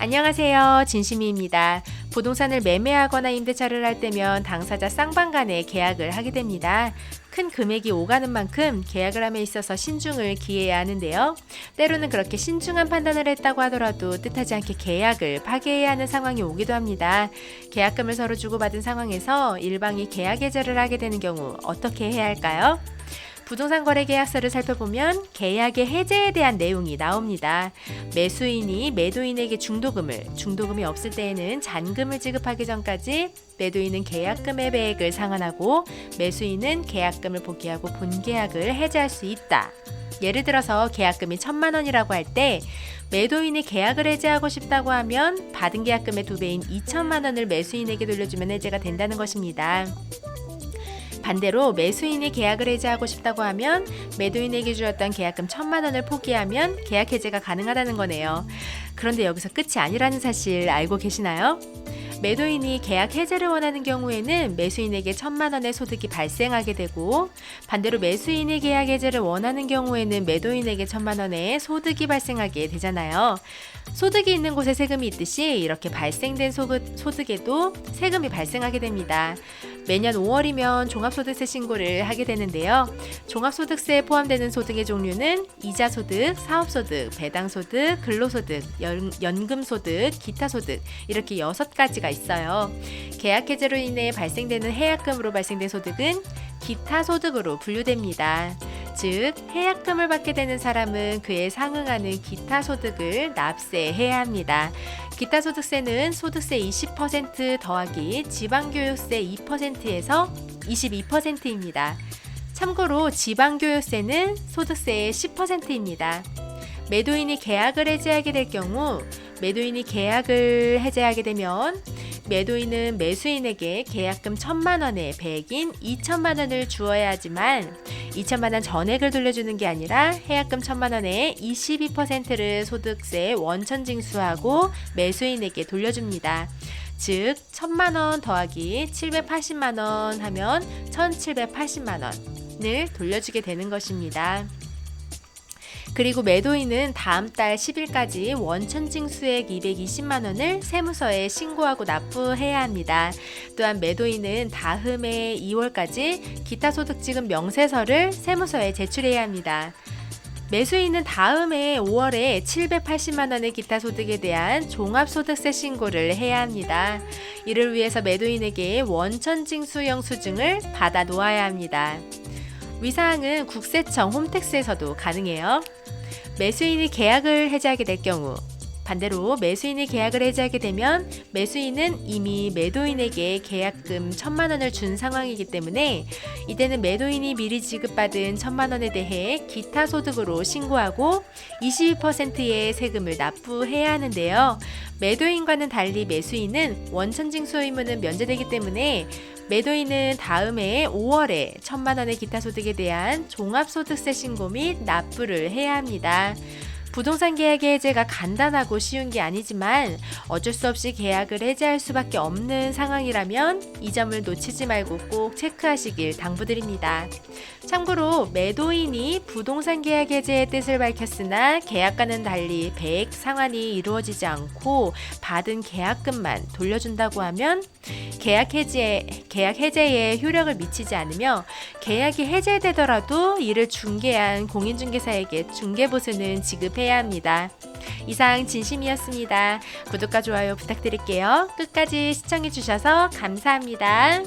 안녕하세요. 진심이입니다. 부동산을 매매하거나 임대차를 할 때면 당사자 쌍방 간에 계약을 하게 됩니다. 큰 금액이 오가는 만큼 계약을 함에 있어서 신중을 기해야 하는데요. 때로는 그렇게 신중한 판단을 했다고 하더라도 뜻하지 않게 계약을 파기해야 하는 상황이 오기도 합니다. 계약금을 서로 주고받은 상황에서 일방이 계약 해지를 하게 되는 경우 어떻게 해야 할까요? 부동산 거래 계약서를 살펴보면 계약의 해제에 대한 내용이 나옵니다. 매수인이 매도인에게 중도금이 없을 때에는 잔금을 지급하기 전까지 매도인은 계약금의 배액을 상환하고 매수인은 계약금을 포기하고 본계약을 해제할 수 있다. 예를 들어서 계약금이 1,000만 원이라고 할 때 매도인이 계약을 해제하고 싶다고 하면 받은 계약금의 2배인 2천만 원을 매수인에게 돌려주면 해제가 된다는 것입니다. 반대로 매수인이 계약을 해지하고 싶다고 하면 매도인에게 주었던 계약금 1,000만 원을 포기하면 계약 해지가 가능하다는 거네요. 그런데 여기서 끝이 아니라는 사실 알고 계시나요? 매도인이 계약 해제를 원하는 경우에는 매수인에게 1,000만 원의 소득이 발생하게 되고, 반대로 매수인이 계약 해제를 원하는 경우에는 매도인에게 1,000만 원의 소득이 발생하게 되잖아요. 소득이 있는 곳에 세금이 있듯이 이렇게 발생된 소득에도 세금이 발생하게 됩니다. 매년 5월이면 종합소득세 신고를 하게 되는데요. 종합소득세에 포함되는 소득의 종류는 이자소득, 사업소득, 배당소득, 근로소득, 연금소득, 기타소득 이렇게 6가지가 있어요. 계약 해제로 인해 발생되는 해약금으로 발생된 소득은 기타소득으로 분류됩니다. 즉, 해약금을 받게 되는 사람은 그에 상응하는 기타소득을 납세해야 합니다. 기타소득세는 소득세 20% 더하기 지방교육세 2%에서 22%입니다. 참고로 지방교육세는 소득세의 10%입니다. 매도인이 계약을 해지하게 될 경우 매도인이 계약을 해지하게 되면 매도인은 매수인에게 계약금 1,000만 원의 배액인 2천만 원을 주어야 하지만 2천만 원 전액을 돌려주는 게 아니라 해약금 1,000만 원의 22%를 소득세 원천 징수하고 매수인에게 돌려줍니다. 즉 1,000만 원 더하기 780만 원 하면 1,780만 원을 돌려주게 되는 것입니다. 그리고 매도인은 다음 달 10일까지 원천징수액 220만 원을 세무서에 신고하고 납부해야 합니다. 또한 매도인은 다음해 2월까지 기타소득지급 명세서를 세무서에 제출해야 합니다. 매수인은 다음해 5월에 780만 원의 기타소득에 대한 종합소득세 신고를 해야 합니다. 이를 위해서 매도인에게 원천징수 영수증을 받아 놓아야 합니다. 위사항은 국세청 홈택스에서도 가능해요. 매수인이 계약을 해지하게 될 경우, 반대로 매수인이 계약을 해지하게 되면 매수인은 이미 매도인에게 계약금 1,000만 원을 준 상황이기 때문에 이때는 매도인이 미리 지급받은 1,000만 원에 대해 기타 소득으로 신고하고 22%의 세금을 납부해야 하는데요. 매도인과는 달리 매수인은 원천징수 의무는 면제되기 때문에 매도인은 다음해 5월에 1,000만 원의 기타 소득에 대한 종합소득세 신고 및 납부를 해야 합니다. 부동산 계약의 해제가 간단하고 쉬운 게 아니지만 어쩔 수 없이 계약을 해제할 수밖에 없는 상황이라면 이 점을 놓치지 말고 꼭 체크하시길 당부드립니다. 참고로 매도인이 부동산 계약 해제의 뜻을 밝혔으나 계약과는 달리 배액 상환이 이루어지지 않고 받은 계약금만 돌려준다고 하면 계약 해제에 효력을 미치지 않으며 계약이 해제되더라도 이를 중개한 공인중개사에게 중개보수는 지급해야 합니다. 이상 진심이었습니다. 구독과 좋아요 부탁드릴게요. 끝까지 시청해주셔서 감사합니다.